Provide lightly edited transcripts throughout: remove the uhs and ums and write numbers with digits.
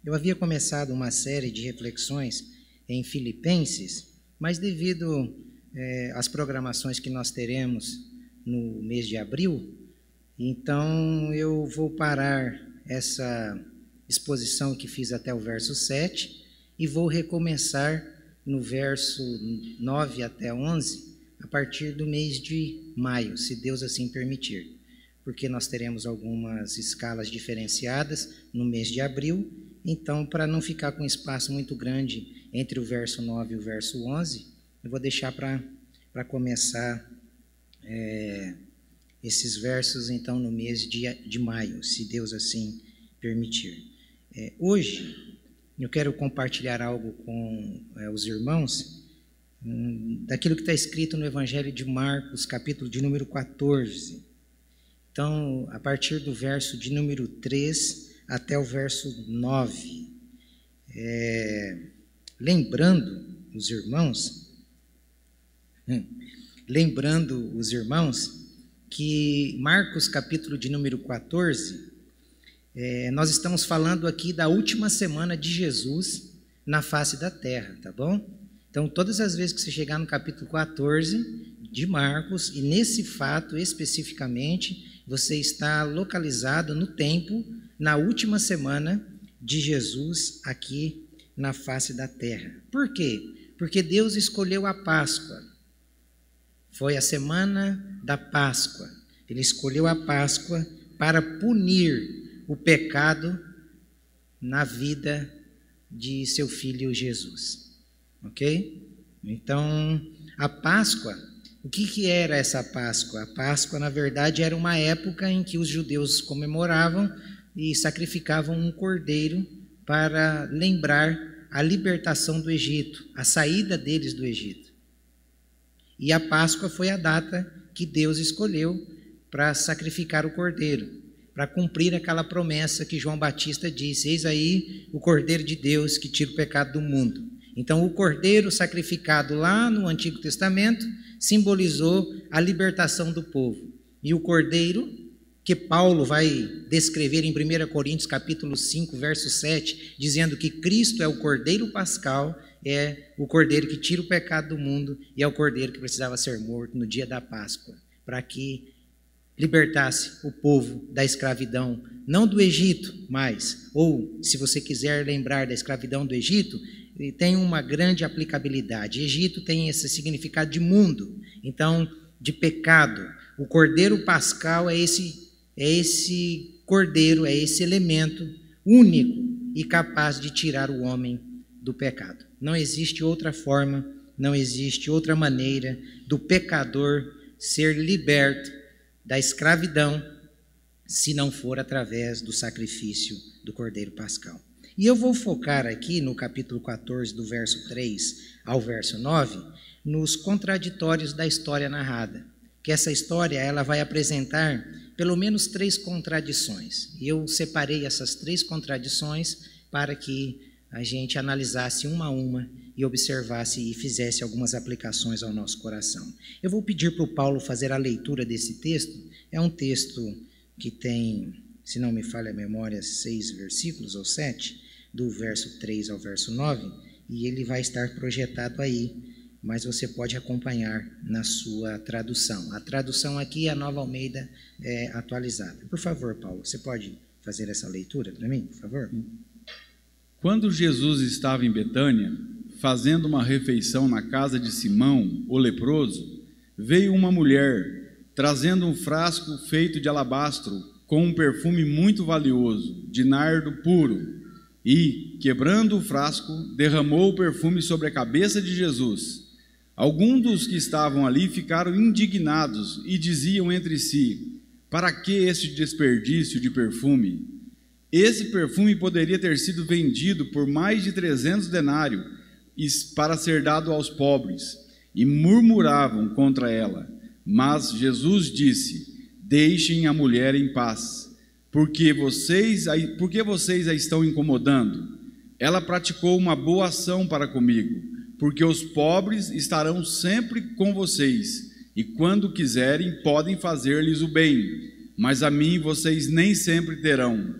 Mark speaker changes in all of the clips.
Speaker 1: Eu havia começado uma série de reflexões em Filipenses, mas devido às programações que nós teremos no mês de abril, então eu vou parar essa exposição que fiz até o verso 7 e vou recomeçar no verso 9 até 11, a partir do mês de maio, se Deus assim permitir, porque nós teremos algumas escalas diferenciadas no mês de abril. Então, para não ficar com espaço muito grande entre o verso 9 e o verso 11, eu vou deixar para começar esses versos, então, no mês de maio, se Deus assim permitir. Hoje, eu quero compartilhar algo com os irmãos, daquilo que está escrito no Evangelho de Marcos, capítulo de número 14. Então, a partir do verso de número 3 até o verso 9. Lembrando os irmãos que Marcos, capítulo de número 14, nós estamos falando aqui da última semana de Jesus na face da terra, tá bom? Então, todas as vezes que você chegar no capítulo 14 de Marcos, e nesse fato especificamente, você está localizado no tempo, na última semana de Jesus aqui na face da terra. Por quê? Porque Deus escolheu a Páscoa. Foi a semana da Páscoa. Ele escolheu a Páscoa para punir o pecado na vida de seu filho Jesus. Ok? Então, a Páscoa, o que era essa Páscoa? A Páscoa, na verdade, era uma época em que os judeus comemoravam e sacrificavam um cordeiro para lembrar a libertação do Egito, a saída deles do Egito. E a Páscoa foi a data que Deus escolheu para sacrificar o cordeiro, para cumprir aquela promessa que João Batista disse: eis aí o Cordeiro de Deus que tira o pecado do mundo. Então, o cordeiro sacrificado lá no Antigo Testamento simbolizou a libertação do povo. E o cordeiro, que Paulo vai descrever em 1 Coríntios capítulo 5, verso 7, dizendo que Cristo é o cordeiro pascal, é o cordeiro que tira o pecado do mundo e é o cordeiro que precisava ser morto no dia da Páscoa, para que libertasse o povo da escravidão, não do Egito mais, ou se você quiser lembrar da escravidão do Egito, tem uma grande aplicabilidade. Egito tem esse significado de mundo, então de pecado. O cordeiro pascal é esse cordeiro, é esse elemento único e capaz de tirar o homem do pecado. Não existe outra forma, não existe outra maneira do pecador ser liberto da escravidão se não for através do sacrifício do cordeiro pascal. E eu vou focar aqui no capítulo 14, do verso 3 ao verso 9, nos contraditórios da história narrada. Que essa história ela vai apresentar pelo menos 3 contradições. E eu separei essas 3 contradições para que a gente analisasse uma a uma e observasse e fizesse algumas aplicações ao nosso coração. Eu vou pedir para o Paulo fazer a leitura desse texto. É um texto que tem, se não me falha a memória, 6 versículos ou 7, do verso 3 ao verso 9, e ele vai estar projetado aí, mas você pode acompanhar na sua tradução. A tradução aqui é a Nova Almeida atualizada. Por favor, Paulo, você pode fazer essa leitura para mim, por favor?
Speaker 2: Quando Jesus estava em Betânia, fazendo uma refeição na casa de Simão, o leproso, veio uma mulher, trazendo um frasco feito de alabastro, com um perfume muito valioso, de nardo puro, e, quebrando o frasco, derramou o perfume sobre a cabeça de Jesus. Alguns dos que estavam ali ficaram indignados e diziam entre si: para que este desperdício de perfume? Esse perfume poderia ter sido vendido por mais de 300 denários para ser dado aos pobres. E murmuravam contra ela. Mas Jesus disse: deixem a mulher em paz. Por que vocês a estão incomodando? Ela praticou uma boa ação para comigo, porque os pobres estarão sempre com vocês, e quando quiserem podem fazer-lhes o bem, mas a mim vocês nem sempre terão.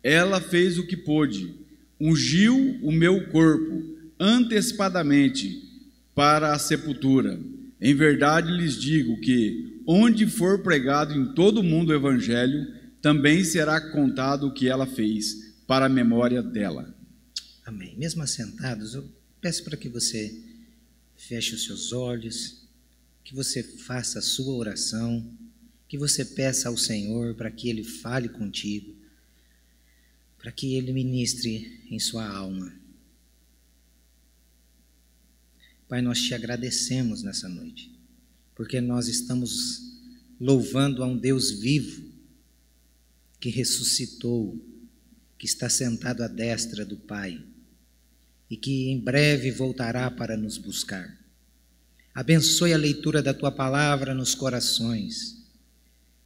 Speaker 2: Ela fez o que pôde, ungiu o meu corpo antecipadamente para a sepultura. Em verdade lhes digo que, onde for pregado em todo o mundo o evangelho, também será contado o que ela fez, para a memória dela.
Speaker 1: Amém. Mesmo assentados, eu peço para que você feche os seus olhos, que você faça a sua oração, que você peça ao Senhor para que Ele fale contigo, para que Ele ministre em sua alma. Pai, nós te agradecemos nessa noite, porque nós estamos louvando a um Deus vivo, que ressuscitou, que está sentado à destra do Pai, e que em breve voltará para nos buscar. Abençoe a leitura da Tua palavra nos corações,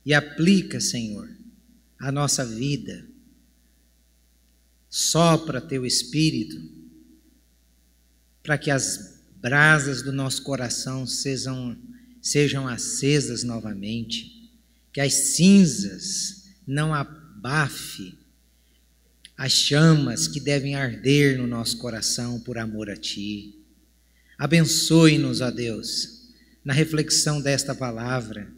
Speaker 1: e aplica, Senhor, a nossa vida. Sopra Teu Espírito, para que as brasas do nosso coração sejam acesas novamente, que as cinzas não abafe as chamas que devem arder no nosso coração por amor a Ti. Abençoe-nos, ó Deus, na reflexão desta palavra.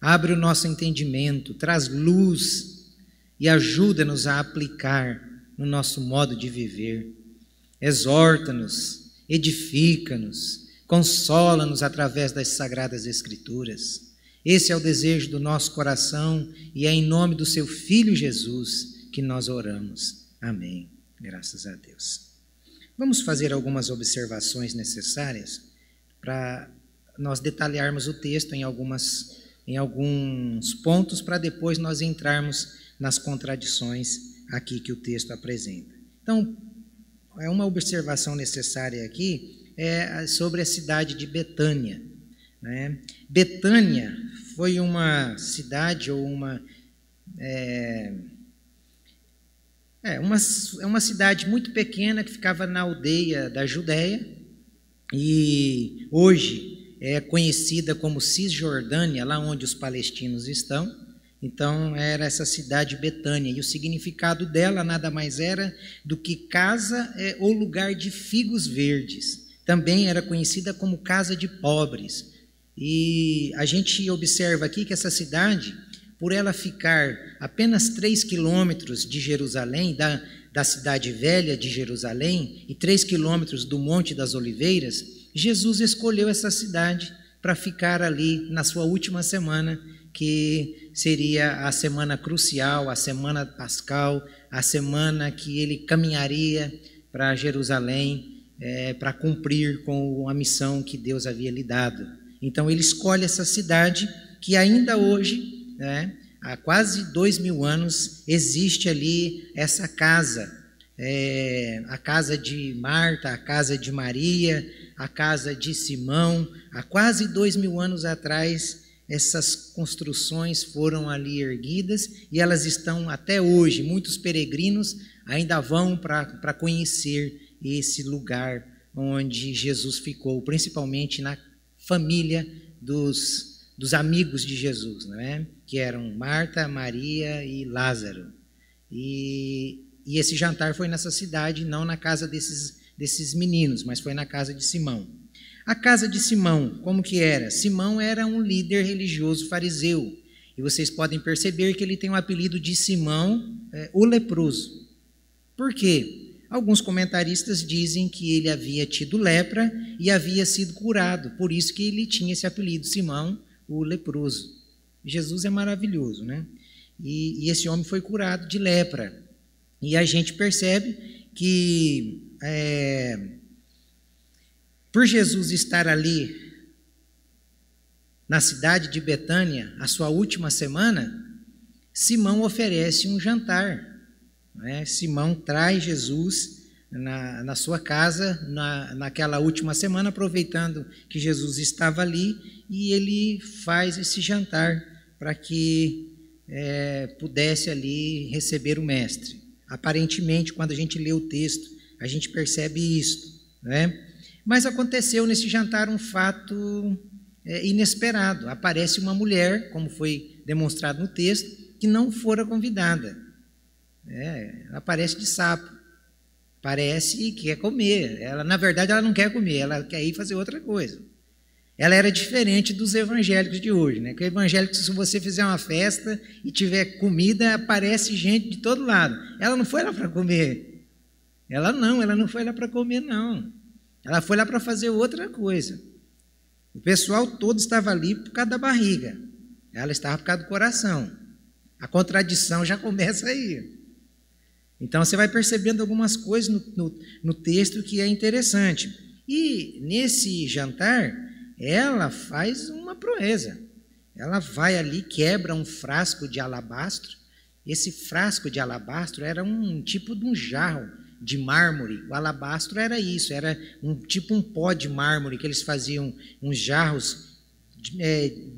Speaker 1: Abre o nosso entendimento, traz luz e ajuda-nos a aplicar no nosso modo de viver. Exorta-nos, edifica-nos, consola-nos através das Sagradas Escrituras. Esse é o desejo do nosso coração e é em nome do Seu Filho Jesus que nós oramos. Amém. Graças a Deus. Vamos fazer algumas observações necessárias para nós detalharmos o texto em alguns pontos, para depois nós entrarmos nas contradições aqui que o texto apresenta. Então, uma observação necessária aqui é sobre a cidade de Betânia, né? Betânia foi uma cidade ou uma cidade muito pequena que ficava na aldeia da Judéia e hoje é conhecida como Cisjordânia, lá onde os palestinos estão. Então era essa cidade Betânia, e o significado dela nada mais era do que casa ou lugar de figos verdes. Também era conhecida como casa de pobres. E a gente observa aqui que essa cidade, por ela ficar apenas 3 quilômetros de Jerusalém, da cidade velha de Jerusalém, e 3 quilômetros do Monte das Oliveiras, Jesus escolheu essa cidade para ficar ali na sua última semana, que seria a semana crucial, a semana pascal, a semana que ele caminharia para Jerusalém para cumprir com a missão que Deus havia lhe dado. Então ele escolhe essa cidade que ainda hoje, né, há quase 2000 anos, existe ali essa casa, a casa de Marta, a casa de Maria, a casa de Simão. Há quase 2000 anos atrás, essas construções foram ali erguidas e elas estão até hoje. Muitos peregrinos ainda vão para conhecer esse lugar onde Jesus ficou, principalmente na família dos amigos de Jesus, né? Que eram Marta, Maria e Lázaro. E esse jantar foi nessa cidade, não na casa desses meninos, mas foi na casa de Simão. A casa de Simão, como que era? Simão era um líder religioso fariseu. E vocês podem perceber que ele tem o apelido de Simão, o leproso. Por quê? Alguns comentaristas dizem que ele havia tido lepra e havia sido curado, por isso que ele tinha esse apelido, Simão, o leproso. Jesus é maravilhoso, né? E esse homem foi curado de lepra. E a gente percebe que, por Jesus estar ali na cidade de Betânia, a sua última semana, Simão oferece um jantar. Simão traz Jesus na sua casa naquela última semana, aproveitando que Jesus estava ali, e ele faz esse jantar para que pudesse ali receber o mestre. Aparentemente, quando a gente lê o texto, a gente percebe isso, né? Mas aconteceu nesse jantar um fato inesperado. Aparece uma mulher, como foi demonstrado no texto, que não fora convidada. Ela parece de sapo. Parece que quer comer. Na verdade, ela não quer comer, ela quer ir fazer outra coisa. Ela era diferente dos evangélicos de hoje, né? Que o evangélico, se você fizer uma festa e tiver comida, aparece gente de todo lado. Ela não foi lá para comer. Ela não foi lá para comer, não. Ela foi lá para fazer outra coisa. O pessoal todo estava ali por causa da barriga. Ela estava por causa do coração. A contradição já começa aí. Então, você vai percebendo algumas coisas no texto que é interessante. E, nesse jantar, ela faz uma proeza. Ela vai ali, quebra um frasco de alabastro. Esse frasco de alabastro era um tipo de um jarro de mármore. O alabastro era isso, era um pó de mármore, que eles faziam uns jarros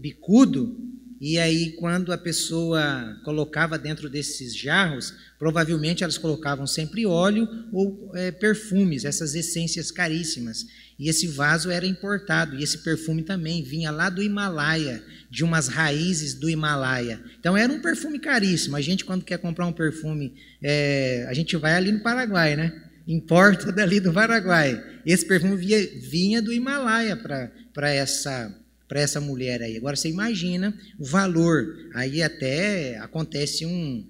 Speaker 1: bicudo. E aí, quando a pessoa colocava dentro desses jarros, provavelmente elas colocavam sempre óleo ou perfumes, essas essências caríssimas. E esse vaso era importado, e esse perfume também vinha lá do Himalaia, de umas raízes do Himalaia. Então, era um perfume caríssimo. A gente, quando quer comprar um perfume, a gente vai ali no Paraguai, né? Importa dali do Paraguai. Esse perfume vinha do Himalaia para essa mulher aí. Agora você imagina o valor. Aí até acontece um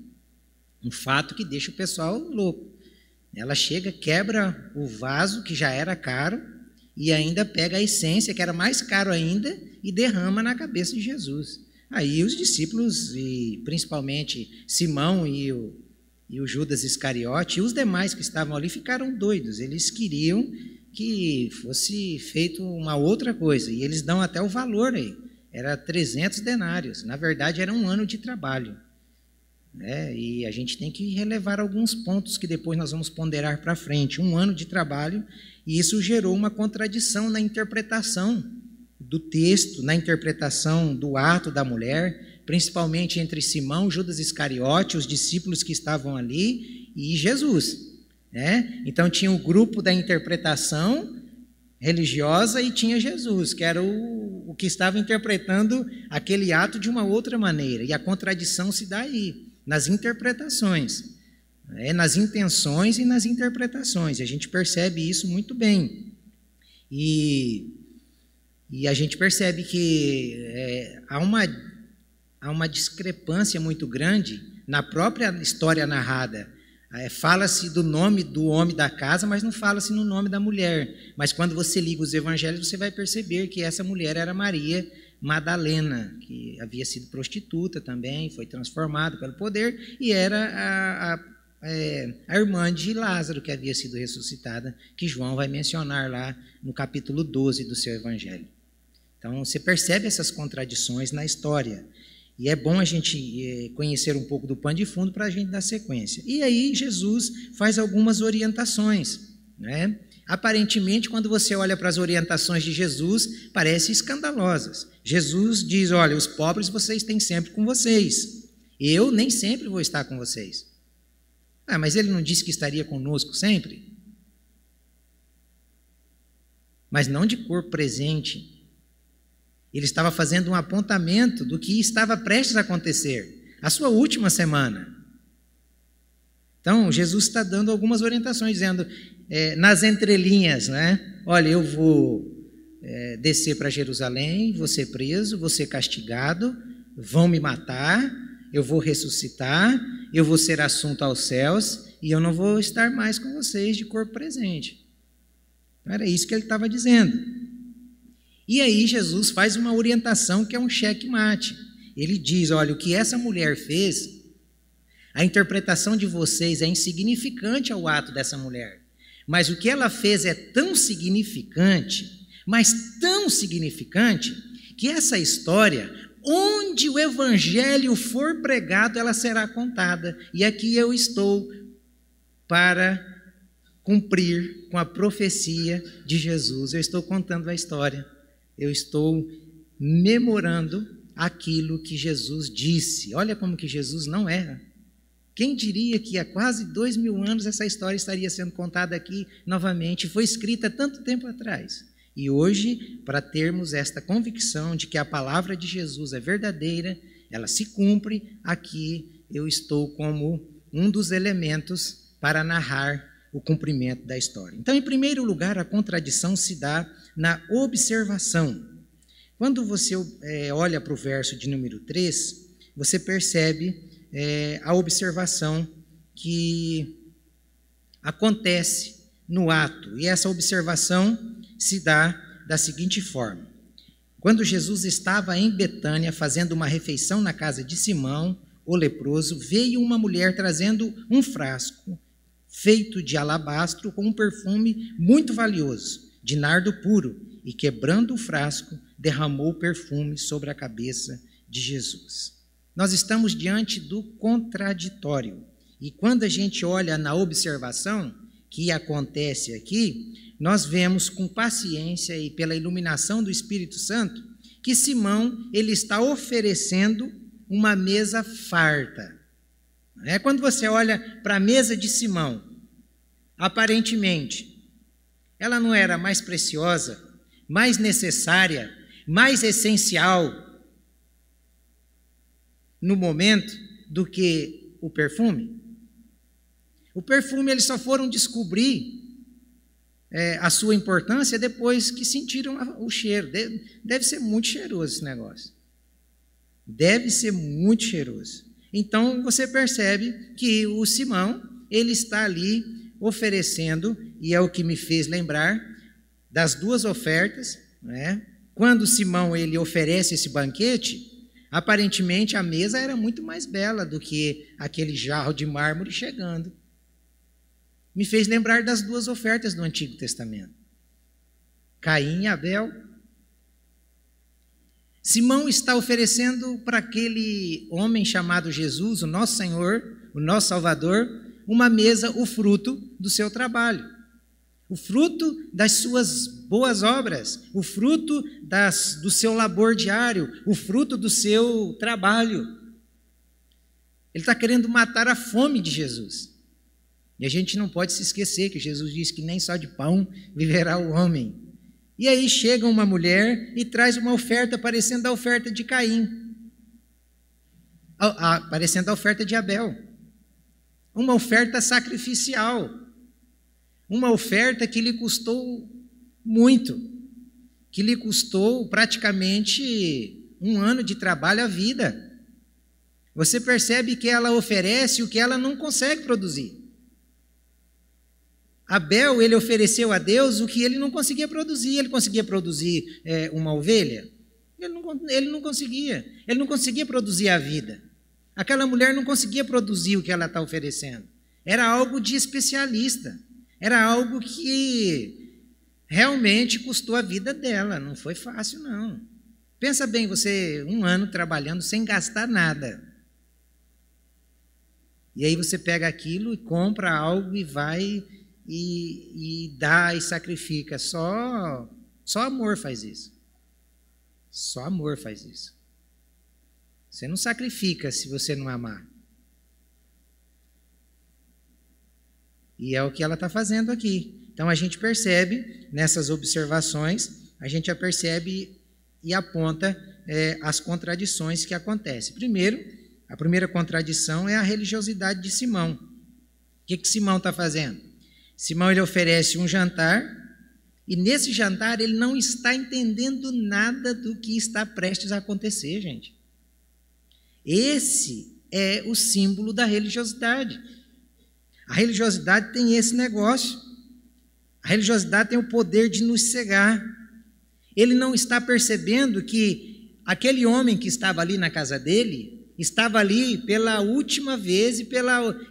Speaker 1: fato que deixa o pessoal louco. Ela chega, quebra o vaso, que já era caro, e ainda pega a essência, que era mais caro ainda, e derrama na cabeça de Jesus. Aí os discípulos, e principalmente Simão e o Judas Iscariote, e os demais que estavam ali, ficaram doidos. Eles queriam que fosse feito uma outra coisa, e eles dão até o valor aí, era 300 denários, na verdade era um ano de trabalho, né? E a gente tem que relevar alguns pontos que depois nós vamos ponderar para frente, um ano de trabalho, e isso gerou uma contradição na interpretação do texto, na interpretação do ato da mulher, principalmente entre Simão, Judas Iscariote, os discípulos que estavam ali, e Jesus. Então tinha o grupo da interpretação religiosa e tinha Jesus, que era o que estava interpretando aquele ato de uma outra maneira, e a contradição se dá aí, nas interpretações, nas intenções e nas interpretações, a gente percebe isso muito bem, e a gente percebe que há uma discrepância muito grande na própria história narrada. Fala-se do nome do homem da casa, mas não fala-se no nome da mulher. Mas quando você liga os evangelhos, você vai perceber que essa mulher era Maria Madalena, que havia sido prostituta também, foi transformada pelo poder, e era a irmã de Lázaro, que havia sido ressuscitada, que João vai mencionar lá no capítulo 12 do seu evangelho. Então, você percebe essas contradições na história. E é bom a gente conhecer um pouco do pano de fundo para a gente dar sequência. E aí Jesus faz algumas orientações, né? Aparentemente, quando você olha para as orientações de Jesus, parecem escandalosas. Jesus diz, olha, os pobres vocês têm sempre com vocês. Eu nem sempre vou estar com vocês. Mas ele não disse que estaria conosco sempre? Mas não de corpo presente. Ele estava fazendo um apontamento do que estava prestes a acontecer, a sua última semana. Então, Jesus está dando algumas orientações, dizendo, nas entrelinhas, né? Olha, eu vou descer para Jerusalém, vou ser preso, vou ser castigado, vão me matar, eu vou ressuscitar, eu vou ser assunto aos céus, e eu não vou estar mais com vocês de corpo presente. Era isso que ele estava dizendo. E aí Jesus faz uma orientação que é um checkmate. Ele diz, olha, o que essa mulher fez, a interpretação de vocês é insignificante ao ato dessa mulher. Mas o que ela fez é tão significante, mas tão significante, que essa história, onde o evangelho for pregado, ela será contada. E aqui eu estou para cumprir com a profecia de Jesus. Eu estou contando a história. Eu estou memorando aquilo que Jesus disse. Olha como que Jesus não erra. Quem diria que há quase 2000 anos essa história estaria sendo contada aqui novamente? Foi escrita tanto tempo atrás. E hoje, para termos esta convicção de que a palavra de Jesus é verdadeira, ela se cumpre, aqui eu estou como um dos elementos para narrar o cumprimento da história. Então, em primeiro lugar, a contradição se dá na observação. Quando você olha para o verso de número 3, você percebe a observação que acontece no ato. E essa observação se dá da seguinte forma. Quando Jesus estava em Betânia fazendo uma refeição na casa de Simão, o leproso, veio uma mulher trazendo um frasco feito de alabastro com um perfume muito valioso, de nardo puro, e quebrando o frasco, derramou o perfume sobre a cabeça de Jesus. Nós estamos diante do contraditório. E quando a gente olha na observação que acontece aqui, nós vemos com paciência e pela iluminação do Espírito Santo que Simão ele está oferecendo uma mesa farta. Quando você olha para a mesa de Simão, aparentemente, ela não era mais preciosa, mais necessária, mais essencial no momento do que o perfume? O perfume eles só foram descobrir a sua importância depois que sentiram o cheiro. Deve ser muito cheiroso esse negócio. Deve ser muito cheiroso. Então você percebe que o Simão ele está ali oferecendo, e é o que me fez lembrar das duas ofertas, né? Quando Simão ele oferece esse banquete, aparentemente a mesa era muito mais bela do que aquele jarro de mármore chegando. Me fez lembrar das duas ofertas do Antigo Testamento. Caim e Abel. Simão está oferecendo para aquele homem chamado Jesus, o nosso Senhor, o nosso Salvador, uma mesa, o fruto do seu trabalho. O fruto das suas boas obras, o fruto do seu labor diário, o fruto do seu trabalho. Ele está querendo matar a fome de Jesus. E a gente não pode se esquecer que Jesus disse que nem só de pão viverá o homem. E aí chega uma mulher e traz uma oferta parecendo a oferta de Caim, parecendo a oferta de Abel. Uma oferta sacrificial, uma oferta que lhe custou muito, que lhe custou praticamente 1 ano de trabalho à vida. Você percebe que ela oferece o que ela não consegue produzir. Abel, ele ofereceu a Deus o que ele não conseguia produzir. Ele conseguia produzir uma ovelha? Ele não conseguia. Ele não conseguia produzir a vida. Aquela mulher não conseguia produzir o que ela está oferecendo. Era algo de especialista. Era algo que realmente custou a vida dela. Não foi fácil, não. Pensa bem, você 1 ano trabalhando sem gastar nada. E aí você pega aquilo e compra algo e vai e dá e sacrifica. Só amor faz isso. Só amor faz isso. Você não sacrifica se você não amar. E é o que ela está fazendo aqui. Então a gente percebe nessas observações, a gente já percebe e aponta as contradições que acontecem. Primeiro, a primeira contradição é a religiosidade de Simão. O que Simão está fazendo? Simão ele oferece um jantar e nesse jantar ele não está entendendo nada do que está prestes a acontecer, gente. Esse é o símbolo da religiosidade. A religiosidade tem esse negócio. A religiosidade tem o poder de nos cegar. Ele não está percebendo que aquele homem que estava ali na casa dele estava ali pela última vez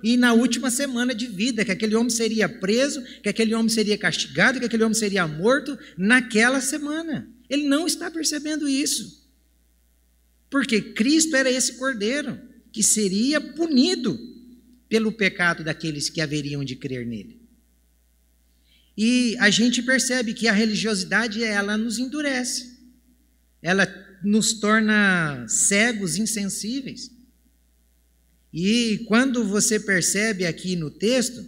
Speaker 1: e na última semana de vida, que aquele homem seria preso, que aquele homem seria castigado, que aquele homem seria morto naquela semana. Ele não está percebendo isso. Porque Cristo era esse cordeiro que seria punido pelo pecado daqueles que haveriam de crer nele. E a gente percebe que a religiosidade, ela nos endurece. Ela nos torna cegos, insensíveis. E quando você percebe aqui no texto,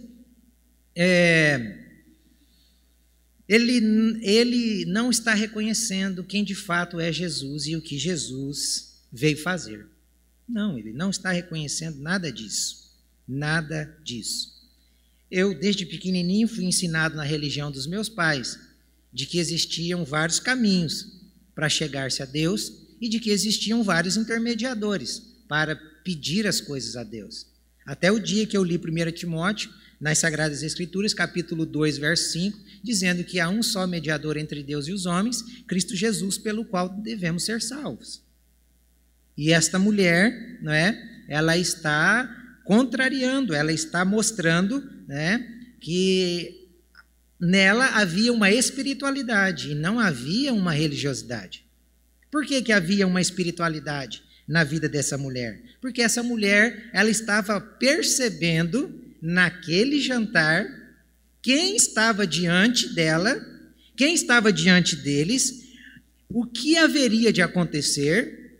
Speaker 1: ele não está reconhecendo quem de fato é Jesus e o que Jesus veio fazer. Não, ele não está reconhecendo nada disso. Nada disso. Eu, desde pequenininho, fui ensinado na religião dos meus pais de que existiam vários caminhos para chegar-se a Deus e de que existiam vários intermediadores para pedir as coisas a Deus. Até o dia que eu li 1 Timóteo, nas Sagradas Escrituras, capítulo 2, verso 5, dizendo que há um só mediador entre Deus e os homens, Cristo Jesus, pelo qual devemos ser salvos. E esta mulher, não é, ela está contrariando, ela está mostrando, né, que nela havia uma espiritualidade e não havia uma religiosidade. Por que havia uma espiritualidade na vida dessa mulher? Porque essa mulher, ela estava percebendo naquele jantar quem estava diante dela, quem estava diante deles, o que haveria de acontecer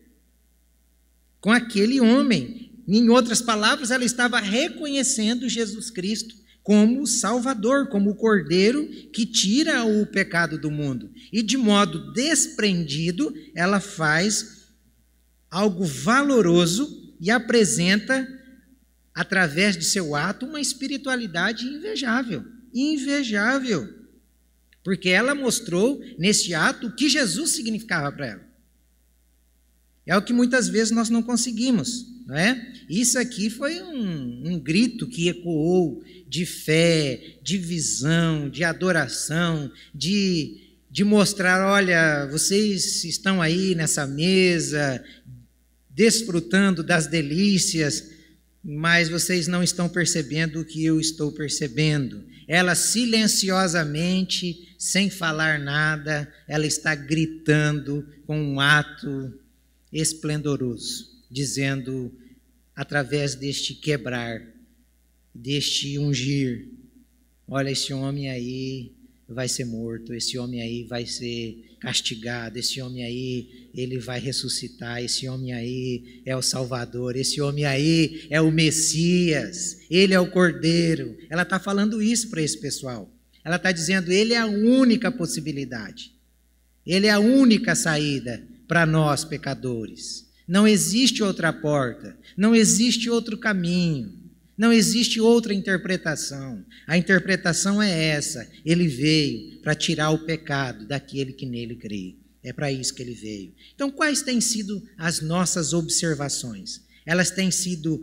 Speaker 1: com aquele homem. Em outras palavras, ela estava reconhecendo Jesus Cristo como o Salvador, como o Cordeiro que tira o pecado do mundo. E de modo desprendido, ela faz algo valoroso e apresenta, através de seu ato, uma espiritualidade invejável. Invejável. Porque ela mostrou, nesse ato, o que Jesus significava para ela. É o que muitas vezes nós não conseguimos, não é? Isso aqui foi um grito que ecoou de fé, de visão, de adoração, de mostrar, olha, vocês estão aí nessa mesa, desfrutando das delícias, mas vocês não estão percebendo o que eu estou percebendo. Ela silenciosamente, sem falar nada, ela está gritando com um ato esplendoroso, dizendo, através deste quebrar, deste ungir, olha, esse homem aí vai ser morto, esse homem aí vai ser castigado, esse homem aí, ele vai ressuscitar, esse homem aí é o Salvador, esse homem aí é o Messias, ele é o Cordeiro. Ela está falando isso para esse pessoal. Ela está dizendo, ele é a única possibilidade, ele é a única saída para nós pecadores. Não existe outra porta, não existe outro caminho, não existe outra interpretação. A interpretação é essa: ele veio para tirar o pecado daquele que nele crê. É para isso que ele veio. Então, quais têm sido as nossas observações? Elas têm sido,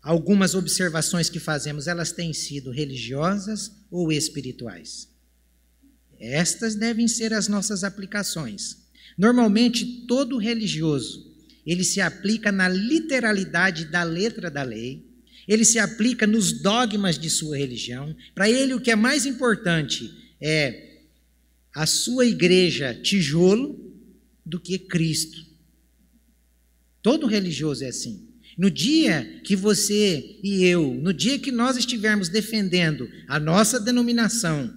Speaker 1: algumas observações que fazemos, elas têm sido religiosas ou espirituais? Estas devem ser as nossas aplicações. Normalmente, todo religioso, ele se aplica na literalidade da letra da lei, ele se aplica nos dogmas de sua religião. Para ele, o que é mais importante é a sua igreja tijolo do que Cristo. Todo religioso é assim. No dia que você e eu, no dia que nós estivermos defendendo a nossa denominação,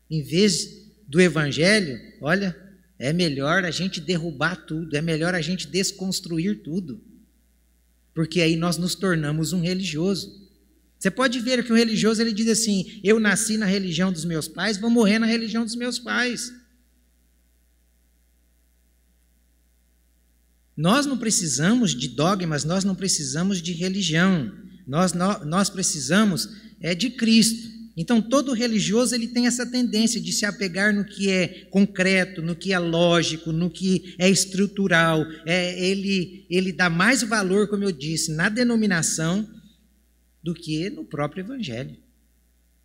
Speaker 1: em vez do evangelho, olha, é melhor a gente derrubar tudo, é melhor a gente desconstruir tudo, porque aí nós nos tornamos um religioso. Você pode ver que o religioso, ele diz assim, eu nasci na religião dos meus pais, vou morrer na religião dos meus pais. Nós não precisamos de dogmas, nós não precisamos de religião, nós precisamos de Cristo. Então, todo religioso, ele tem essa tendência de se apegar no que é concreto, no que é lógico, no que é estrutural. Ele dá mais valor, como eu disse, na denominação do que no próprio evangelho.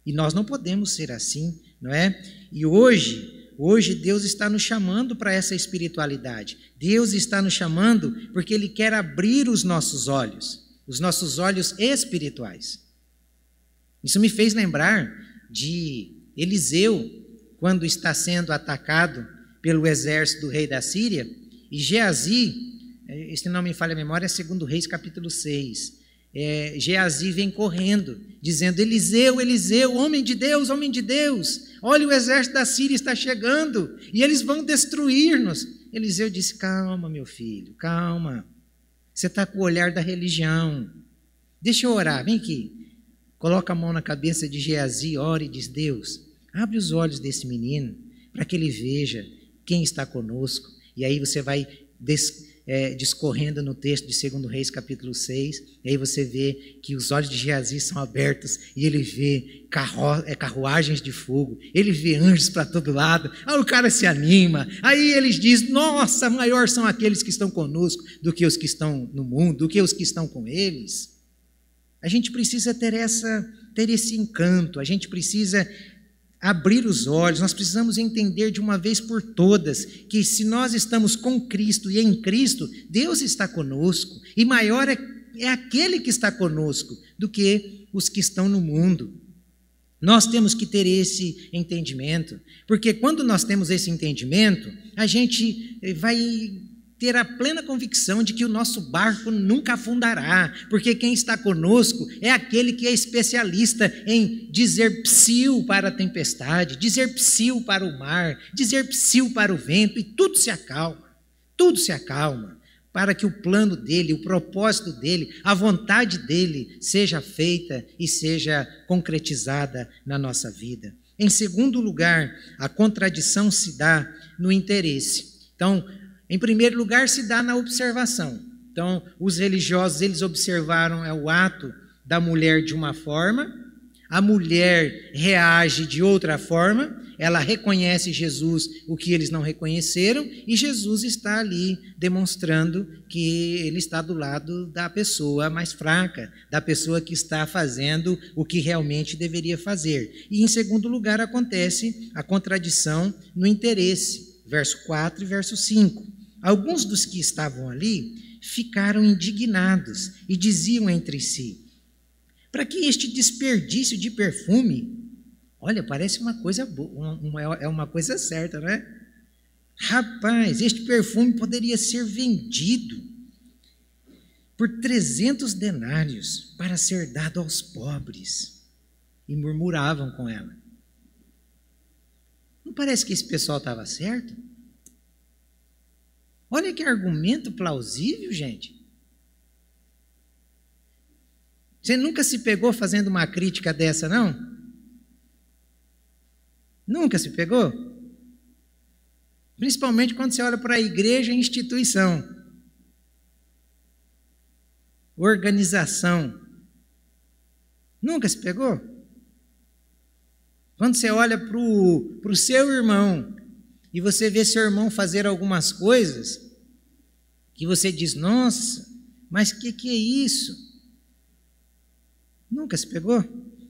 Speaker 1: E nós não podemos ser assim, não é? E hoje Deus está nos chamando para essa espiritualidade. Deus está nos chamando porque Ele quer abrir os nossos olhos espirituais. Isso me fez lembrar de Eliseu, quando está sendo atacado pelo exército do rei da Síria, e Geazi, se não me falha a memória, é 2 Reis capítulo 6, Geazi vem correndo, dizendo, Eliseu, Eliseu, homem de Deus, olha, o exército da Síria está chegando, e eles vão destruir-nos. Eliseu disse, calma, meu filho, calma, você está com o olhar da religião, deixa eu orar, vem aqui. Coloca a mão na cabeça de Geazi, ora e diz, Deus, abre os olhos desse menino, para que ele veja quem está conosco, e aí você vai discorrendo no texto de 2 Reis capítulo 6, e aí você vê que os olhos de Geazi são abertos e ele vê carruagens de fogo, ele vê anjos para todo lado, aí o cara se anima, aí eles dizem, nossa, maior são aqueles que estão conosco do que os que estão no mundo, do que os que estão com eles. A gente precisa ter esse encanto, a gente precisa abrir os olhos, nós precisamos entender de uma vez por todas que se nós estamos com Cristo e em Cristo, Deus está conosco, e maior é aquele que está conosco do que os que estão no mundo. Nós temos que ter esse entendimento, porque quando nós temos esse entendimento, a gente vai ter a plena convicção de que o nosso barco nunca afundará, porque quem está conosco é aquele que é especialista em dizer psiu para a tempestade, dizer psiu para o mar, dizer psiu para o vento, e tudo se acalma, para que o plano dele, o propósito dele, a vontade dele seja feita e seja concretizada na nossa vida. Em segundo lugar, a contradição se dá no interesse. Então, em primeiro lugar, se dá na observação. Então, os religiosos, eles observaram o ato da mulher de uma forma, a mulher reage de outra forma, ela reconhece Jesus, o que eles não reconheceram, e Jesus está ali demonstrando que ele está do lado da pessoa mais fraca, da pessoa que está fazendo o que realmente deveria fazer. E, em segundo lugar, acontece a contradição no interesse, verso 4 e verso 5. Alguns dos que estavam ali ficaram indignados e diziam entre si, para que este desperdício de perfume, olha, parece uma coisa boa, é uma coisa certa, não é? Rapaz, este perfume poderia ser vendido por 300 denários para ser dado aos pobres. E murmuravam com ela. Não parece que esse pessoal estava certo? Olha que argumento plausível, gente. Você nunca se pegou fazendo uma crítica dessa, não? Nunca se pegou? Principalmente quando você olha para a igreja e instituição. Organização. Nunca se pegou? Quando você olha para o seu irmão e você vê seu irmão fazer algumas coisas que você diz, nossa, mas que é isso? Nunca se pegou?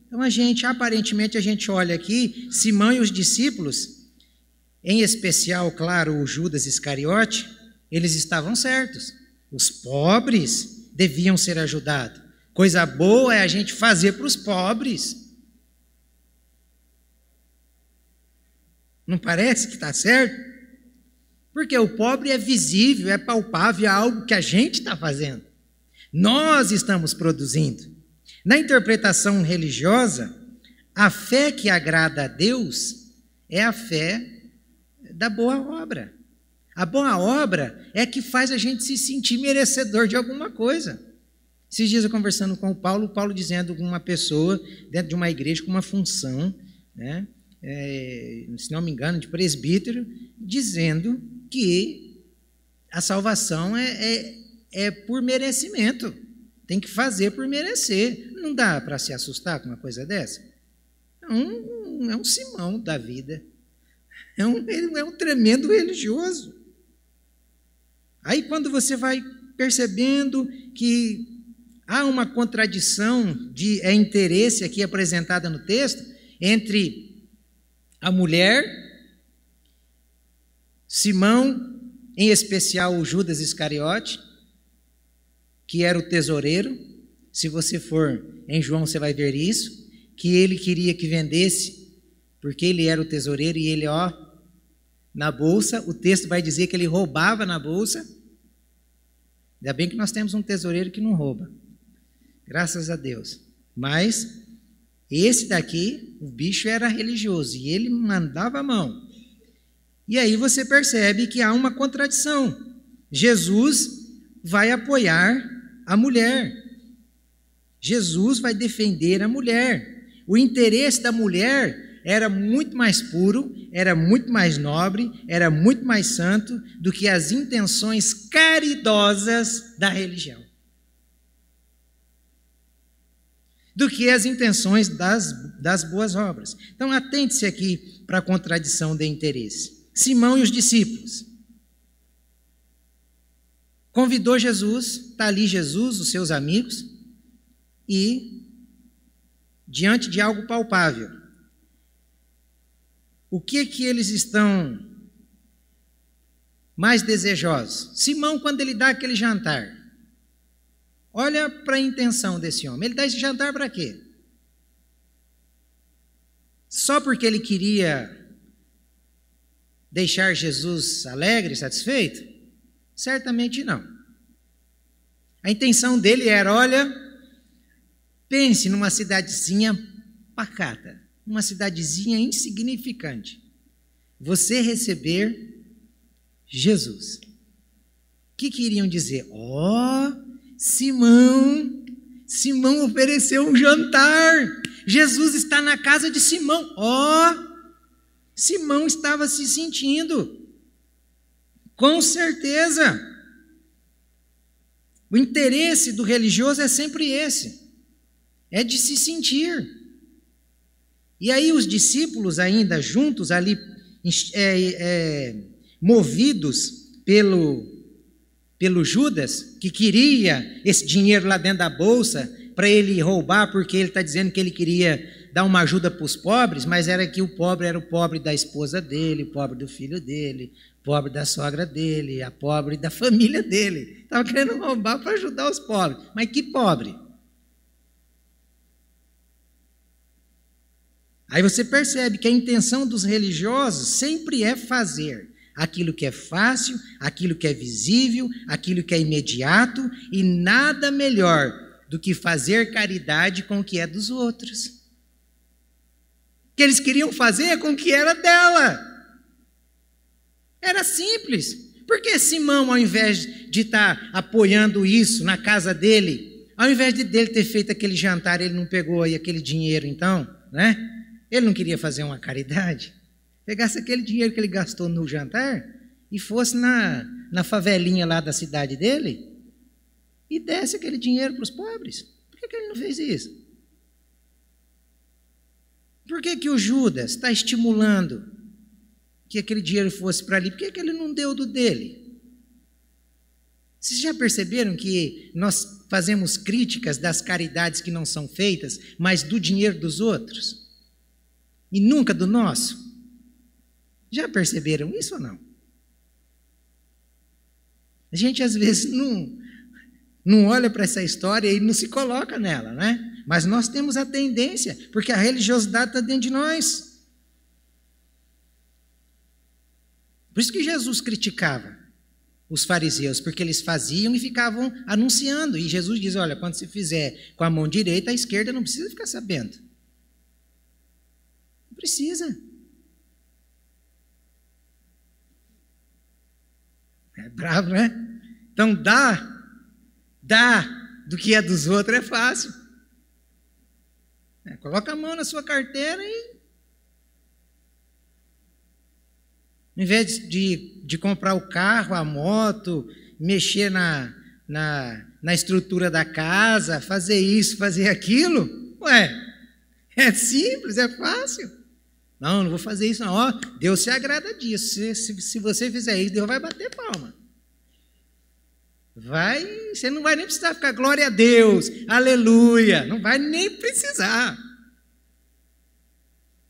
Speaker 1: Então aparentemente a gente olha aqui, Simão e os discípulos, em especial, claro, o Judas Iscariote, eles estavam certos. Os pobres deviam ser ajudados. Coisa boa é a gente fazer para os pobres. Não parece que está certo? Porque o pobre é visível, é palpável, é algo que a gente está fazendo. Nós estamos produzindo. Na interpretação religiosa, a fé que agrada a Deus é a fé da boa obra. A boa obra é que faz a gente se sentir merecedor de alguma coisa. Esses dias eu conversando com o Paulo dizendo que uma pessoa dentro de uma igreja com uma função, né? Se não me engano, de presbítero, dizendo que a salvação é por merecimento, tem que fazer por merecer. Não dá para se assustar com uma coisa dessa? É um Simão da vida, ele é um tremendo religioso. Aí quando você vai percebendo que há uma contradição de interesse aqui apresentada no texto, entre a mulher, Simão, em especial o Judas Iscariote, que era o tesoureiro. Se você for em João, você vai ver isso, que ele queria que vendesse, porque ele era o tesoureiro e ele, na bolsa, o texto vai dizer que ele roubava na bolsa. Ainda bem que nós temos um tesoureiro que não rouba, graças a Deus. Mas esse daqui, o bicho era religioso e ele mandava a mão. E aí você percebe que há uma contradição. Jesus vai apoiar a mulher. Jesus vai defender a mulher. O interesse da mulher era muito mais puro, era muito mais nobre, era muito mais santo do que as intenções caridosas da religião. Do que as intenções das boas obras. Então, atente-se aqui para a contradição de interesse. Simão e os discípulos. Convidou Jesus, está ali Jesus, os seus amigos, e diante de algo palpável. O que eles estão mais desejosos? Simão, quando ele dá aquele jantar, olha para a intenção desse homem. Ele dá esse jantar para quê? Só porque ele queria deixar Jesus alegre, satisfeito? Certamente não. A intenção dele era, olha, pense numa cidadezinha pacata, uma cidadezinha insignificante. Você receber Jesus. O que queriam dizer? Simão ofereceu um jantar. Jesus está na casa de Simão. Simão estava se sentindo. Com certeza. O interesse do religioso é sempre esse. É de se sentir. E aí os discípulos ainda juntos ali, movidos pelo Judas, que queria esse dinheiro lá dentro da bolsa para ele roubar, porque ele está dizendo que ele queria dar uma ajuda para os pobres, mas era que o pobre era o pobre da esposa dele, o pobre do filho dele, o pobre da sogra dele, a pobre da família dele. Estava querendo roubar para ajudar os pobres. Mas que pobre? Aí você percebe que a intenção dos religiosos sempre é fazer aquilo que é fácil, aquilo que é visível, aquilo que é imediato, e nada melhor do que fazer caridade com o que é dos outros. O que eles queriam fazer com o que era dela. Era simples. Por que Simão, ao invés de estar apoiando isso na casa dele, ao invés dele ter feito aquele jantar, ele não pegou aí aquele dinheiro então, né? Ele não queria fazer uma caridade? Pegasse aquele dinheiro que ele gastou no jantar e fosse na favelinha lá da cidade dele e desse aquele dinheiro para os pobres. Por que ele não fez isso? Por que o Judas está estimulando que aquele dinheiro fosse para ali? Por que ele não deu do dele? Vocês já perceberam que nós fazemos críticas das caridades que não são feitas, mas do dinheiro dos outros? E nunca do nosso? Já perceberam isso ou não? A gente às vezes não olha para essa história e não se coloca nela, né? Mas nós temos a tendência, porque a religiosidade está dentro de nós. Por isso que Jesus criticava os fariseus, porque eles faziam e ficavam anunciando. E Jesus diz, olha, quando se fizer com a mão direita, a esquerda não precisa ficar sabendo. Não precisa. É bravo, né? Então, dá do que é dos outros é fácil. Coloca a mão na sua carteira e, em vez de comprar o carro, a moto, mexer na estrutura da casa, fazer isso, fazer aquilo, é simples, é fácil. Não vou fazer isso não. Deus se agrada disso. Se você fizer isso, Deus vai bater palma. Você não vai nem precisar ficar glória a Deus, aleluia, não vai nem precisar.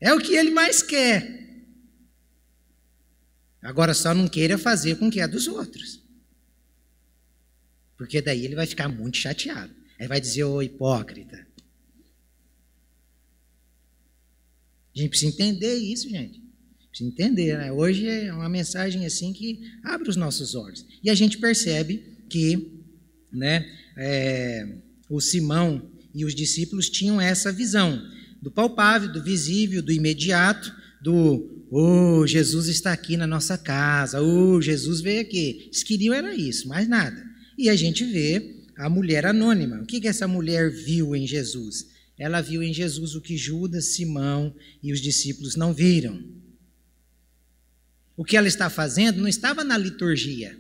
Speaker 1: É o que ele mais quer. Agora só não queira fazer com o que é dos outros. Porque daí ele vai ficar muito chateado. Aí vai dizer, ô hipócrita. A gente precisa entender isso, gente. Precisa entender, né? Hoje é uma mensagem assim que abre os nossos olhos. E a gente percebe que, né, o Simão e os discípulos tinham essa visão do palpável, do visível, do imediato, do Jesus está aqui na nossa casa, Jesus veio aqui. Eles queriam era isso, mais nada. E a gente vê a mulher anônima. O que essa mulher viu em Jesus? ela viu em Jesus o que Judas, Simão e os discípulos não viram. O que ela está fazendo não estava na liturgia.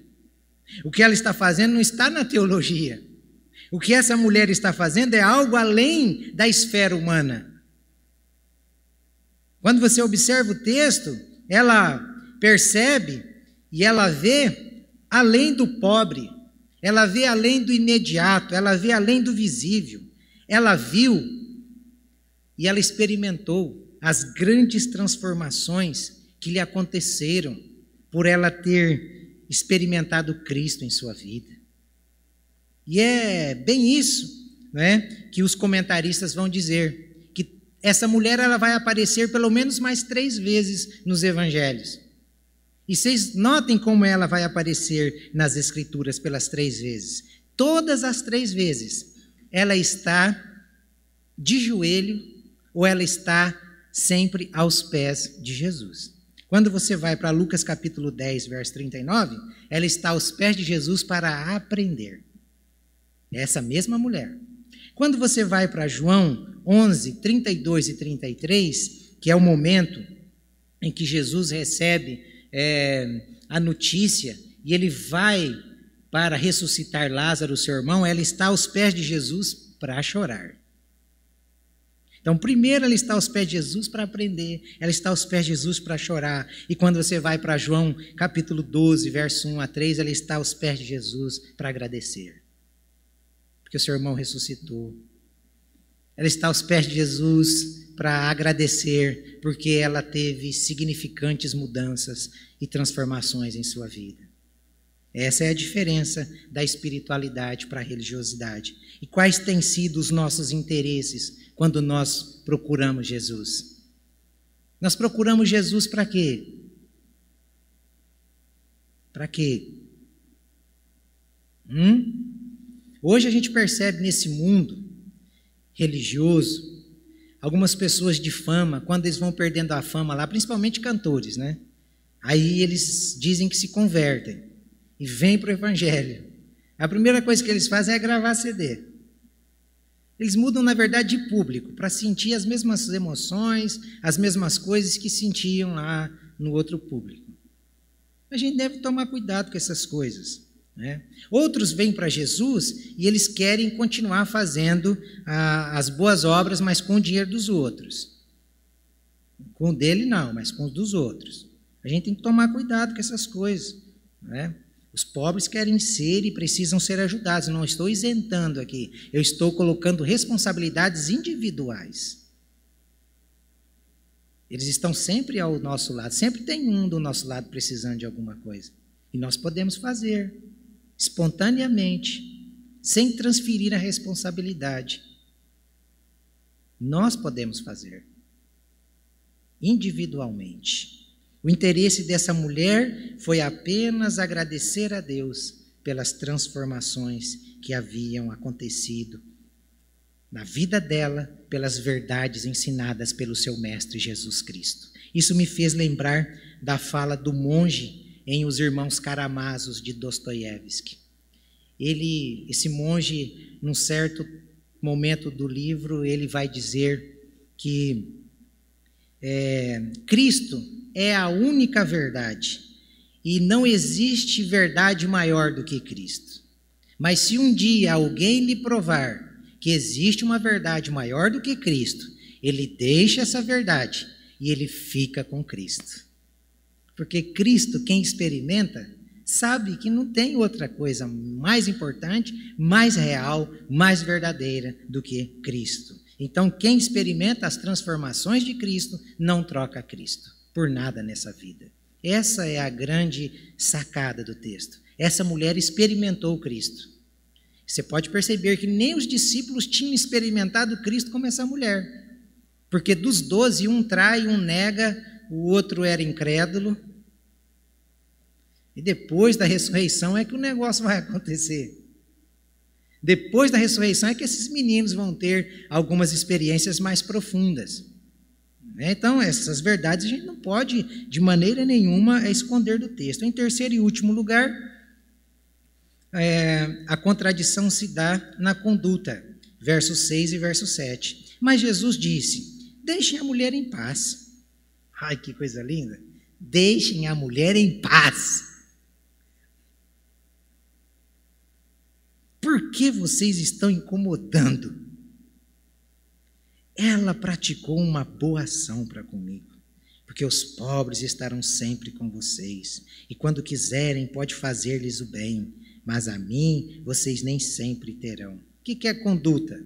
Speaker 1: O que ela está fazendo não está na teologia. O que essa mulher está fazendo é algo além da esfera humana. Quando você observa o texto, ela percebe e ela vê além do pobre, ela vê além do imediato, ela vê além do visível. Ela viu e ela experimentou as grandes transformações que lhe aconteceram por ela ter experimentado Cristo em sua vida. E é bem isso, né, que os comentaristas vão dizer, que essa mulher ela vai aparecer pelo menos mais 3 vezes nos evangelhos. E vocês notem como ela vai aparecer nas Escrituras pelas 3 vezes. Todas as 3 vezes, ela está de joelho ou ela está sempre aos pés de Jesus. Quando você vai para Lucas capítulo 10, verso 39, ela está aos pés de Jesus para aprender. É essa mesma mulher. Quando você vai para João 11, 32 e 33, que é o momento em que Jesus recebe a notícia e ele vai para ressuscitar Lázaro, seu irmão, ela está aos pés de Jesus para chorar. Então, primeiro ela está aos pés de Jesus para aprender, ela está aos pés de Jesus para chorar. E quando você vai para João capítulo 12, verso 1 a 3, ela está aos pés de Jesus para agradecer, porque o seu irmão ressuscitou. Ela está aos pés de Jesus para agradecer, porque ela teve significantes mudanças e transformações em sua vida. Essa é a diferença da espiritualidade para a religiosidade. E quais têm sido os nossos interesses quando nós procuramos Jesus? Nós procuramos Jesus para quê? Para quê? Hoje a gente percebe nesse mundo religioso, algumas pessoas de fama, quando eles vão perdendo a fama lá, principalmente cantores, né? Aí eles dizem que se convertem e vêm para o evangelho. A primeira coisa que eles fazem é gravar CD. Eles mudam, na verdade, de público, para sentir as mesmas emoções, as mesmas coisas que sentiam lá no outro público. A gente deve tomar cuidado com essas coisas, né? Outros vêm para Jesus e eles querem continuar fazendo as boas obras, mas com o dinheiro dos outros. Com o dele não, mas com o dos outros. A gente tem que tomar cuidado com essas coisas, né? Os pobres querem ser e precisam ser ajudados. Não estou isentando aqui, eu estou colocando responsabilidades individuais. Eles estão sempre ao nosso lado, sempre tem um do nosso lado precisando de alguma coisa. E nós podemos fazer espontaneamente, sem transferir a responsabilidade. Nós podemos fazer individualmente. O interesse dessa mulher foi apenas agradecer a Deus pelas transformações que haviam acontecido na vida dela, pelas verdades ensinadas pelo seu mestre Jesus Cristo. Isso me fez lembrar da fala do monge em Os Irmãos Karamazov de Dostoiévski. Esse monge, num certo momento do livro, ele vai dizer que Cristo é a única verdade e não existe verdade maior do que Cristo. Mas se um dia alguém lhe provar que existe uma verdade maior do que Cristo, ele deixa essa verdade e ele fica com Cristo. Porque Cristo, quem experimenta, sabe que não tem outra coisa mais importante, mais real, mais verdadeira do que Cristo. Então, quem experimenta as transformações de Cristo, não troca Cristo por nada nessa vida. Essa é a grande sacada do texto. Essa mulher experimentou Cristo. Você pode perceber que nem os discípulos tinham experimentado Cristo como essa mulher. Porque dos 12, um trai, um nega, o outro era incrédulo. E depois da ressurreição é que o negócio vai acontecer. Depois da ressurreição é que esses meninos vão ter algumas experiências mais profundas. Então, essas verdades a gente não pode, de maneira nenhuma, esconder do texto. Em terceiro e último lugar, a contradição se dá na conduta, versos 6 e verso 7. Mas Jesus disse: deixem a mulher em paz. Ai, que coisa linda! Deixem a mulher em paz. Por que vocês estão incomodando? Ela praticou uma boa ação para comigo, porque os pobres estarão sempre com vocês, e quando quiserem pode fazer-lhes o bem, mas a mim vocês nem sempre terão. O que é conduta?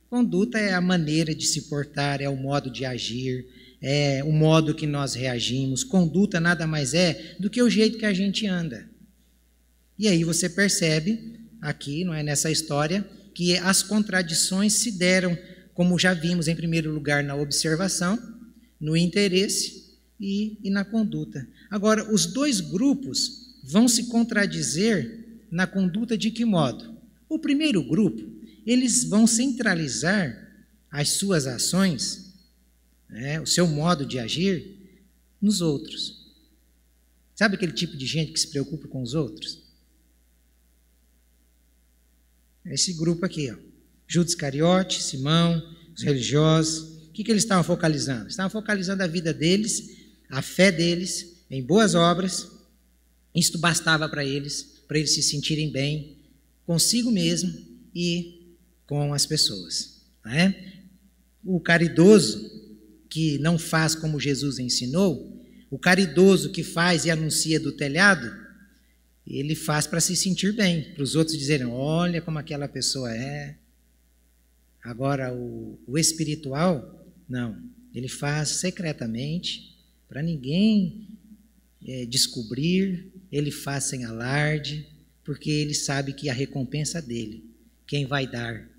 Speaker 1: Conduta é a maneira de se portar, é o modo de agir, é o modo que nós reagimos. Conduta nada mais é do que o jeito que a gente anda. E aí você percebe aqui, não é, nessa história, que as contradições se deram, como já vimos, em primeiro lugar, na observação, no interesse e na conduta. Agora, os dois grupos vão se contradizer na conduta de que modo? O primeiro grupo, eles vão centralizar as suas ações, o seu modo de agir, nos outros. Sabe aquele tipo de gente que se preocupa com os outros? Esse grupo aqui, ó. Judas Iscariote, Simão, os religiosos. O que eles estavam focalizando? Estavam focalizando a vida deles, a fé deles, em boas obras. Isto bastava para eles se sentirem bem consigo mesmo e com as pessoas. Não é? O caridoso que não faz como Jesus ensinou, o caridoso que faz e anuncia do telhado, ele faz para se sentir bem, para os outros dizerem: olha como aquela pessoa é. Agora, o espiritual, não. Ele faz secretamente, para ninguém descobrir, ele faz sem alarde, porque ele sabe que a recompensa dele, quem vai dar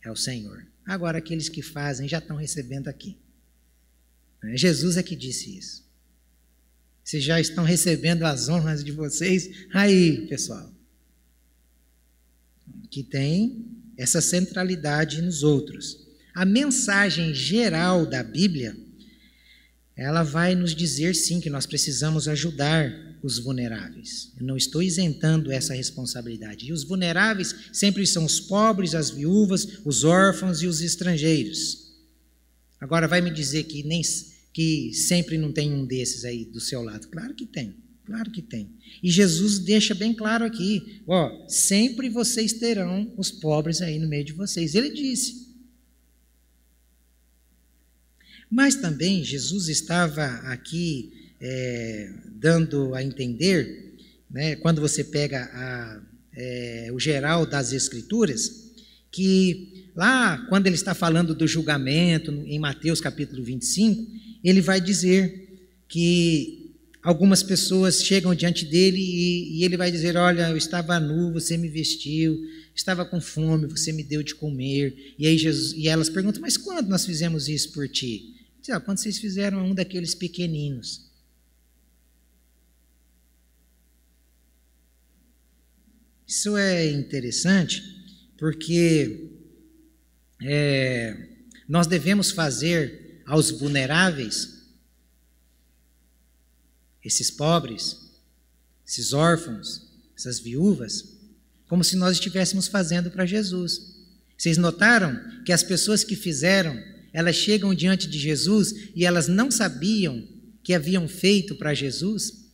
Speaker 1: é o Senhor. Agora, aqueles que fazem já estão recebendo aqui. Jesus é que disse isso. Vocês já estão recebendo as honras de vocês. Aí, pessoal, que tem essa centralidade nos outros. A mensagem geral da Bíblia, ela vai nos dizer, sim, que nós precisamos ajudar os vulneráveis. Eu não estou isentando essa responsabilidade. E os vulneráveis sempre são os pobres, as viúvas, os órfãos e os estrangeiros. Agora, vai me dizer que sempre não tem um desses aí do seu lado? Claro que tem, claro que tem. E Jesus deixa bem claro aqui, sempre vocês terão os pobres aí no meio de vocês. Ele disse. Mas também Jesus estava aqui dando a entender, né, quando você pega o geral das Escrituras, que lá, quando ele está falando do julgamento, em Mateus capítulo 25, ele vai dizer que algumas pessoas chegam diante dele e ele vai dizer: olha, eu estava nu, você me vestiu, estava com fome, você me deu de comer. E aí elas perguntam: mas quando nós fizemos isso por ti? Ele diz: quando vocês fizeram a um daqueles pequeninos. Isso é interessante, porque nós devemos fazer aos vulneráveis, esses pobres, esses órfãos, essas viúvas, como se nós estivéssemos fazendo para Jesus. Vocês notaram que as pessoas que fizeram, elas chegam diante de Jesus e elas não sabiam que haviam feito para Jesus?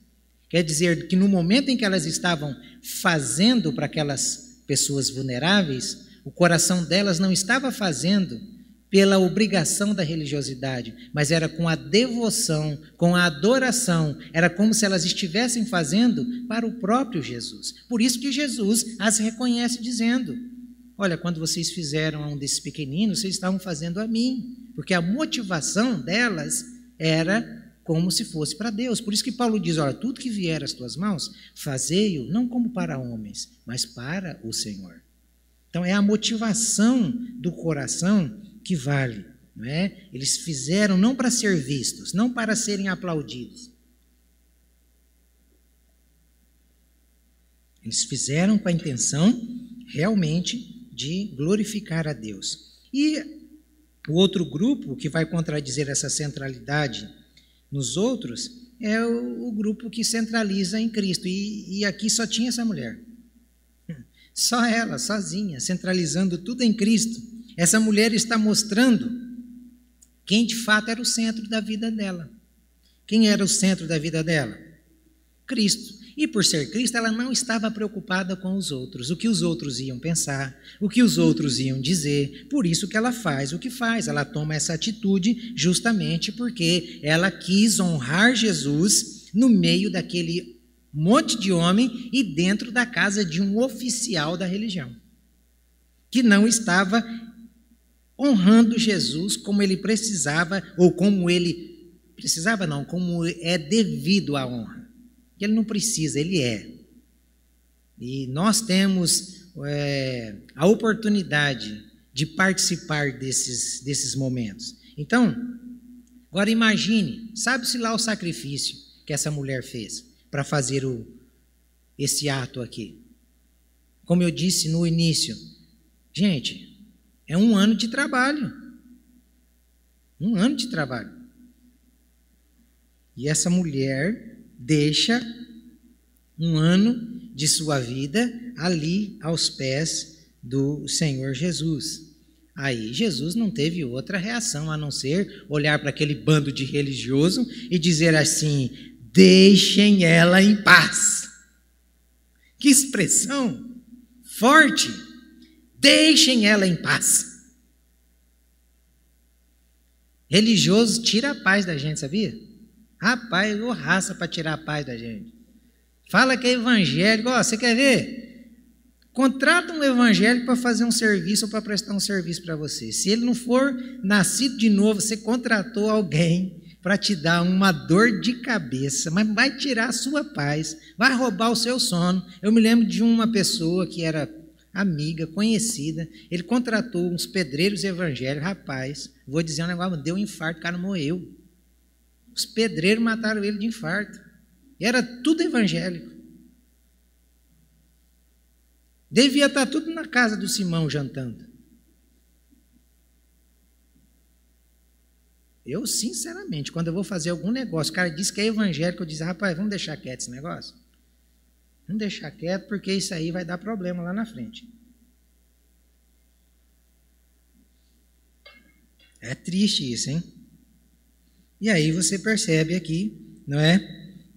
Speaker 1: Quer dizer que no momento em que elas estavam fazendo para aquelas pessoas vulneráveis, o coração delas não estava fazendo pela obrigação da religiosidade, mas era com a devoção, com a adoração, era como se elas estivessem fazendo para o próprio Jesus. Por isso que Jesus as reconhece dizendo: olha, quando vocês fizeram a um desses pequeninos, vocês estavam fazendo a mim, porque a motivação delas era como se fosse para Deus. Por isso que Paulo diz: olha, tudo que vier às tuas mãos, fazei-o não como para homens, mas para o Senhor. Então é a motivação do coração que vale, não é? Eles fizeram não para ser vistos, não para serem aplaudidos. Eles fizeram com a intenção realmente de glorificar a Deus. E o outro grupo que vai contradizer essa centralidade nos outros é o grupo que centraliza em Cristo. E aqui só tinha essa mulher. Só ela, sozinha, centralizando tudo em Cristo. Essa mulher está mostrando quem de fato era o centro da vida dela. Quem era o centro da vida dela? Cristo. E por ser Cristo, ela não estava preocupada com os outros, o que os outros iam pensar, o que os outros iam dizer. Por isso que ela faz o que faz. Ela toma essa atitude justamente porque ela quis honrar Jesus no meio daquele monte de homem e dentro da casa de um oficial da religião, que não estava honrando Jesus como ele precisava, ou como ele precisava não, como é devido à honra. Ele não precisa, ele é. E nós temos a oportunidade de participar desses momentos. Então, agora imagine, sabe-se lá o sacrifício que essa mulher fez para fazer esse ato aqui. Como eu disse no início, gente, é um ano de trabalho. Um ano de trabalho. E essa mulher deixa um ano de sua vida ali aos pés do Senhor Jesus. Aí Jesus não teve outra reação a não ser olhar para aquele bando de religioso e dizer assim: deixem ela em paz. Que expressão forte! Deixem ela em paz. Religioso tira a paz da gente, sabia? Rapaz, ô raça para tirar a paz da gente. Fala que é evangélico. Ó, você quer ver? Contrata um evangélico para fazer um serviço ou para prestar um serviço para você. Se ele não for nascido de novo, você contratou alguém para te dar uma dor de cabeça, mas vai tirar a sua paz, vai roubar o seu sono. Eu me lembro de uma pessoa que era amiga, conhecida, ele contratou uns pedreiros evangélicos. Rapaz, vou dizer um negócio, deu um infarto, o cara morreu. Os pedreiros mataram ele de infarto. E era tudo evangélico. Devia estar tudo na casa do Simão jantando. Eu, sinceramente, quando eu vou fazer algum negócio, o cara diz que é evangélico, eu digo: rapaz, vamos deixar quieto esse negócio? Vamos deixar quieto, porque isso aí vai dar problema lá na frente. É triste isso, hein? E aí você percebe aqui, não é,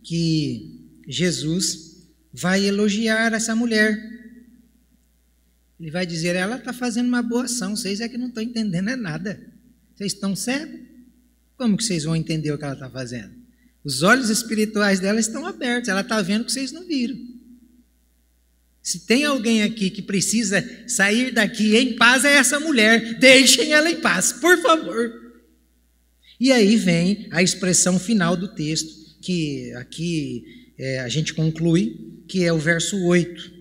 Speaker 1: que Jesus vai elogiar essa mulher. Ele vai dizer: ela está fazendo uma boa ação, vocês é que não estão entendendo nada. Vocês estão cegos? Como que vocês vão entender o que ela está fazendo? Os olhos espirituais dela estão abertos, ela está vendo o que vocês não viram. Se tem alguém aqui que precisa sair daqui em paz, é essa mulher. Deixem ela em paz, por favor. E aí vem a expressão final do texto, que aqui a gente conclui, que é o verso 8.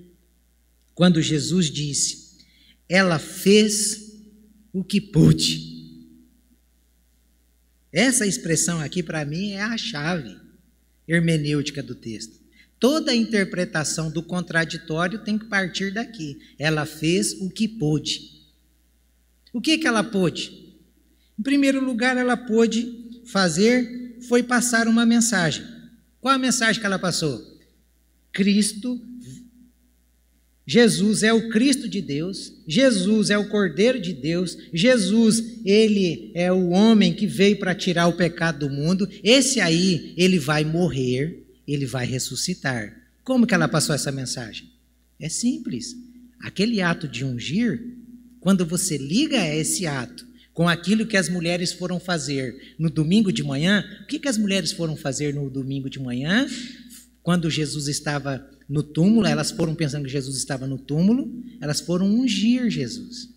Speaker 1: Quando Jesus disse: ela fez o que pôde. Essa expressão aqui, para mim, é a chave hermenêutica do texto. Toda a interpretação do contraditório tem que partir daqui. Ela fez o que pôde. O que ela pôde? Em primeiro lugar, ela pôde fazer, foi passar uma mensagem. Qual a mensagem que ela passou? Jesus é o Cristo de Deus, Jesus é o Cordeiro de Deus, Jesus, ele é o homem que veio para tirar o pecado do mundo. Esse aí, ele vai morrer, ele vai ressuscitar. Como que ela passou essa mensagem? É simples. Aquele ato de ungir, quando você liga esse ato com aquilo que as mulheres foram fazer no domingo de manhã, o que as mulheres foram fazer no domingo de manhã? Quando Jesus estava no túmulo, elas foram pensando que Jesus estava no túmulo, elas foram ungir Jesus.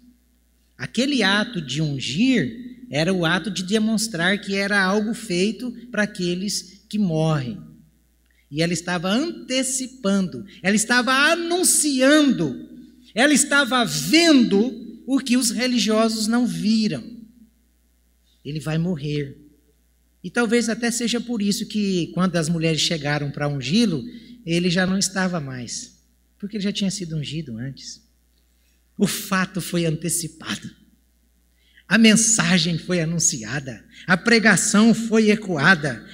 Speaker 1: Aquele ato de ungir era o ato de demonstrar que era algo feito para aqueles que morrem. E ela estava antecipando, ela estava anunciando, ela estava vendo o que os religiosos não viram. Ele vai morrer. E talvez até seja por isso que quando as mulheres chegaram para ungí-lo, ele já não estava mais, porque ele já tinha sido ungido antes. O fato foi antecipado. A mensagem foi anunciada, a pregação foi ecoada.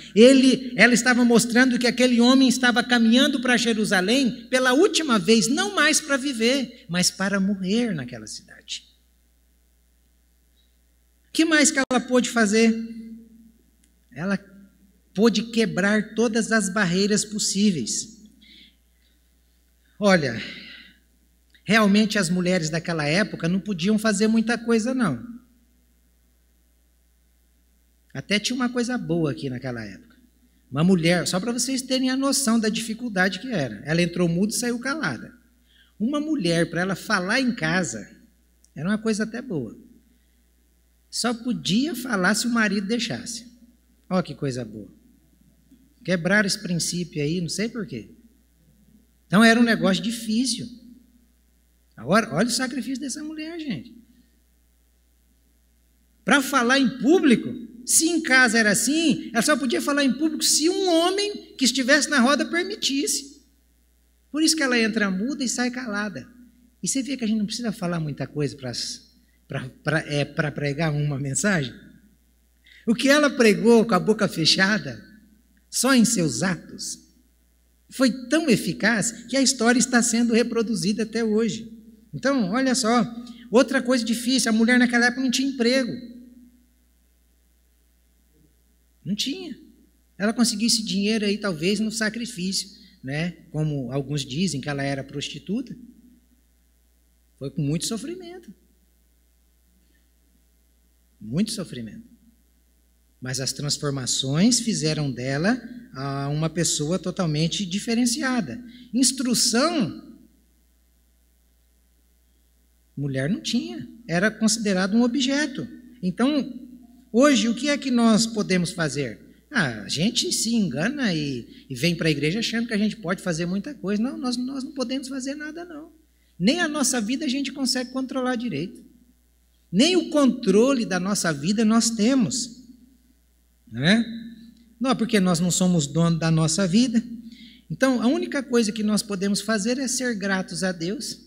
Speaker 1: Ela estava mostrando que aquele homem estava caminhando para Jerusalém pela última vez, não mais para viver, mas para morrer naquela cidade. que mais que ela pôde fazer? Ela pôde quebrar todas as barreiras possíveis. Olha, realmente as mulheres daquela época não podiam fazer muita coisa, não. Até tinha uma coisa boa aqui naquela época. Uma mulher, só para vocês terem a noção da dificuldade que era. Ela entrou muda e saiu calada. Uma mulher, para ela falar em casa, era uma coisa até boa. Só podia falar se o marido deixasse. Olha que coisa boa. Quebraram esse princípio aí, não sei porquê. Então era um negócio difícil. Agora, olha o sacrifício dessa mulher, gente. Para falar em público, se em casa era assim, ela só podia falar em público se um homem que estivesse na roda permitisse. Por isso que ela entra muda e sai calada. E você vê que a gente não precisa falar muita coisa para pregar uma mensagem. O que ela pregou com a boca fechada, só em seus atos, foi tão eficaz que a história está sendo reproduzida até hoje. Então, olha só, outra coisa difícil, a mulher naquela época não tinha emprego. Não tinha. Ela conseguiu esse dinheiro aí, talvez, no sacrifício, né? Como alguns dizem que ela era prostituta. Foi com muito sofrimento. Muito sofrimento. Mas as transformações fizeram dela uma pessoa totalmente diferenciada. Instrução, mulher não tinha. Era considerado um objeto. Então, hoje, o que é que nós podemos fazer? A gente se engana e vem para a igreja achando que a gente pode fazer muita coisa. Não, nós não podemos fazer nada, não. Nem a nossa vida a gente consegue controlar direito. Nem o controle da nossa vida nós temos. Não é? Não, porque nós não somos donos da nossa vida. Então, a única coisa que nós podemos fazer é ser gratos a Deus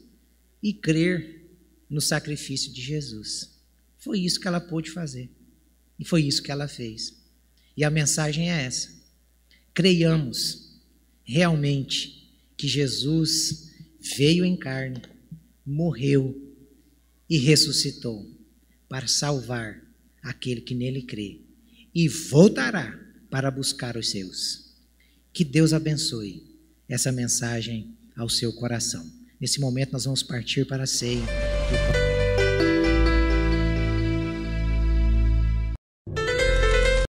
Speaker 1: e crer no sacrifício de Jesus. Foi isso que ela pôde fazer. E foi isso que ela fez. E a mensagem é essa. Creiamos realmente que Jesus veio em carne, morreu e ressuscitou para salvar aquele que nele crê e voltará para buscar os seus. Que Deus abençoe essa mensagem ao seu coração. Nesse momento nós vamos partir para a ceia.